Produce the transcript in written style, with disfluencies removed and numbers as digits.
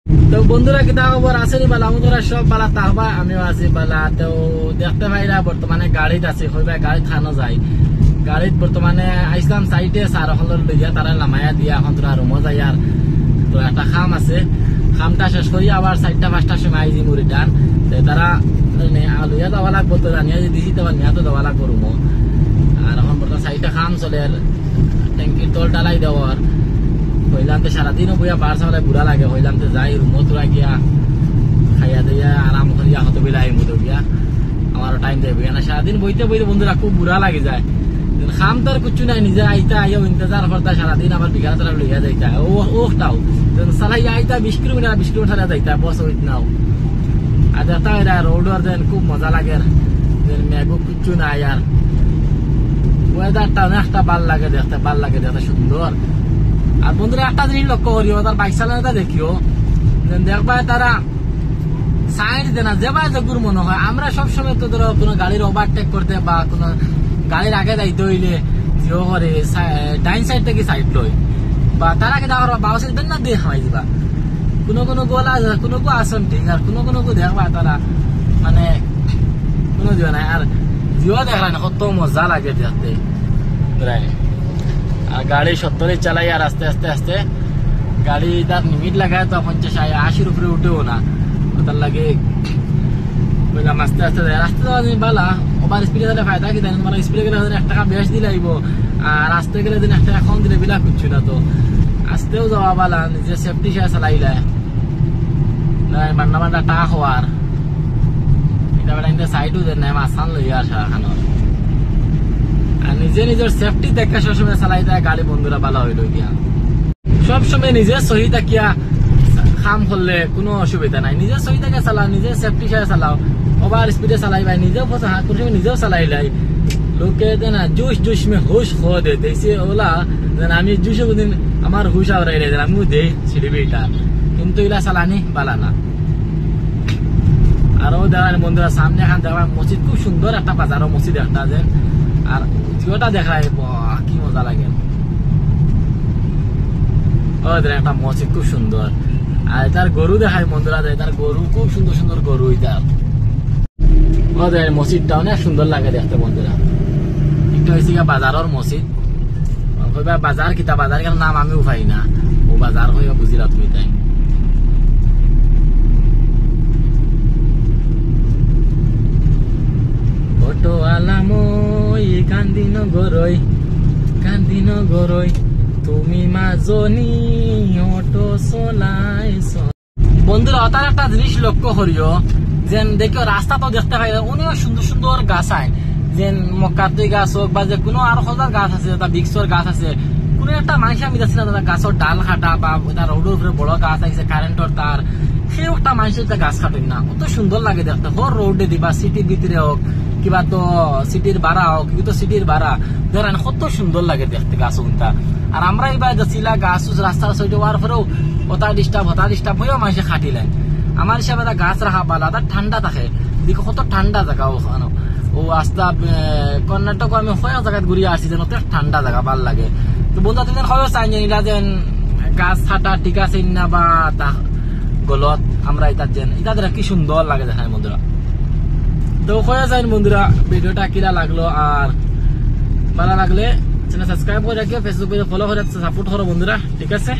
তো বন্ধুরা কিতা খবর আসেনি বালা তোরা সব বালা তাহবা আমিও আছি বালা। তো দেখতে ভাইরা বর্তমানে গাড়িত আছে হইবা গাড়ি থানো যায় গাড়িত বর্তমানে আইসলাম সাইডে সার হলর লইয়া তারা নামাইয়া দিয়া এখন তোরা রুমো যাই। আর তো একটা খাম আছে খামটা শেষ করি আবার 4টা-5টার সময় আইজি মুড়ি টান তারা লইয়া দেওয়া লাগবো। তো নিয়ে যদি দিছি তোমার নিয়ে তো দেওয়া লাগবো রুমো। আর এখন বর্তমানে 4টা খাম চলে ট্যাঙ্কির তল ডালাই দেওয়ার হইলাম তো সারাদিনও বইয়া পার সামলে বুড়া লাগে হইলাম তো যাই রুমো তোরা গিয়া খাইয়া দিয়া আরাম করিয়া হতো বিলাই মতো গিয়া আমারও টাইম দেবে না। সারাদিন বইতে বইতে বন্ধুরা খুব বুড়া লাগে যায়। খাম তো আর কিছু নাই নিজে আইতা আইয়া ইন্তজার করতা সারাদিন আবার বিঘা তারা লইয়া যাইতা ওটাও সালাইয়া আইতা 20 কিলোমিটার যাইতা বস হইত নাও। আর দেখতা এরা রোডর দেন খুব মজা লাগে মেঘও কিচ্ছু নাই। আর ওয়েদারটা অনেকটা ভাল লাগে দেখতে সুন্দর। আর বন্ধুরা একটা জিনিস লক্ষ্য করিও তার বাইক চালানোটা দেখিও দেখবা তারা সাইড দেয় না যেবা যেগুর মনে হয়। আমরা সবসময় তো ধরো কোনো গাড়ির ওভারটেক করতে বা কোনো গাড়ির আগে যাইতে হইলে জিও করে ডাইন সাইড থেকে সাইড লই বা তারা কি দেখো বাবা সাইড না দিয়ে খাওয়াই দিবা। কোনো গোলা কোনো আসন ঠিক আর কোনো দেখবা তারা মানে কোনো জিও নাই। আর জিও দেখলা না কত মজা লাগে দেখতে। আর গাড়ি 70 চালাই আর আস্তে আস্তে গাড়ি তার লিমিট লাগায় তো 50-80 উপরে উঠেও না তার লাগে বললাম আস্তে রাস্তা যাওয়া বালা ওভার স্পিডে গেলে ফায়দা কি জানেন মানে স্পিডে গেলে 1 টাকা বেশ দিলে আইব আর রাস্তায় গেলে 1 টাকা কম দিলে বিলা করছি না। তো আস্তেও যাওয়া বালা নিজে সেফটি সে চালাইলে বান্না টাকা হওয়ার এটা বেটা সাইডও দেন না আসান লইয়া আসা খানো আর নিজের সেফটি দেখে সবসময় চালাই দেয় গাড়ি বন্ধুরা ভালো হইল গিয়া সবসময় নিজের সহি থাকিয়া খাম করলে কোনো অসুবিধা নাই। নিজের সহি থাকে চালাও নিজের সেফটি সে চালাও ওভার স্পিডে চালাই ভাই নিজেও নিজেও চালাই লাই লোকে না জুস মে হুশ খো দেতে ওলা আমি জুসে কোনদিন আমার হুশ আওরাই রে আমিও দেই সিঁড়িটা কিন্তু এগুলা চালানি বালা না। আরো দেখার বন্ধুরা সামনে এখান দেখা মসজিদ খুব সুন্দর একটা বাজারও মসজিদ একটা যে আর জিওটা দেখায় কি মজা লাগে। একটা মসজিদ খুব সুন্দর আর তার গরু দেখায় বন্ধুরা তার গরু খুব সুন্দর গরু তার মসজিদটা অনেক সুন্দর লাগে দেখতে বন্ধুরা। একটা হয়েছে বাজারের মসজিদ বাজার কিতা বাজার কেন নাম আমি উঠাই না ও বাজার হয়ে বুঝিলা তুমি তাই। অটো আলামই কান্দিনগরই তুমি মাজনি অটো চলাইছ। বন্ধুরা তার একটা জিনিস লক্ষ্য করিও যেন দেখিও রাস্তা তো দেখতে পাই অনেক সুন্দর গাছ আয় যেন মক্কাতুই গাছ হোক বা যে কোনো আরো হাজার গাছ আছে বিক্সর গাছ আছে কোনো একটা মানুষ আমি যাচ্ছি না গাছের ডাল খাটা বা রোডের উপরে বড় গাছ আছে কারেন্টের তার সেই একটা মানুষের গাছ কাটেন না কত সুন্দর লাগে দেখতে হর রোডে দিবা সিটির ভিতরে হোক কিবা তো সিটির ভাড়া হোক কিন্তু সিটির ভাড়া ধরেন কত সুন্দর লাগে দেখতে গাছ উনটা। আর আমরা এবার যাচ্ছিলা গাছ রাস্তার সাইডে হওয়ার পরেও হতা ডিস্টার্ব হয়েও মানুষে খাটিলেন। আমার হিসাবে গাছ রাখা বালা তার ঠান্ডা থাকে দেখো কত ঠান্ডা জায়গা ওখানে ও আস্তা কর্ণাটক আমি হয়ে জায়গায় ঘুরিয়ে আসছি যেন ঠান্ডা জায়গা ভাল লাগে। তো বন্ধু তুমি হয়েও চাই নিলা যেন গাছ ছাটা ঠিক আছে না বা গলত আমরা এটা যেন এটা কি সুন্দর লাগে দেখায় বন্ধুরা। তো হয়ে যায় বন্ধুরা ভিডিওটা কিরা লাগলো আর ভালো লাগলে চ্যানেল সাবস্ক্রাইব করে রাখিও ফেসবুকে ফলো করে সাপোর্ট করো বন্ধুরা ঠিক আছে।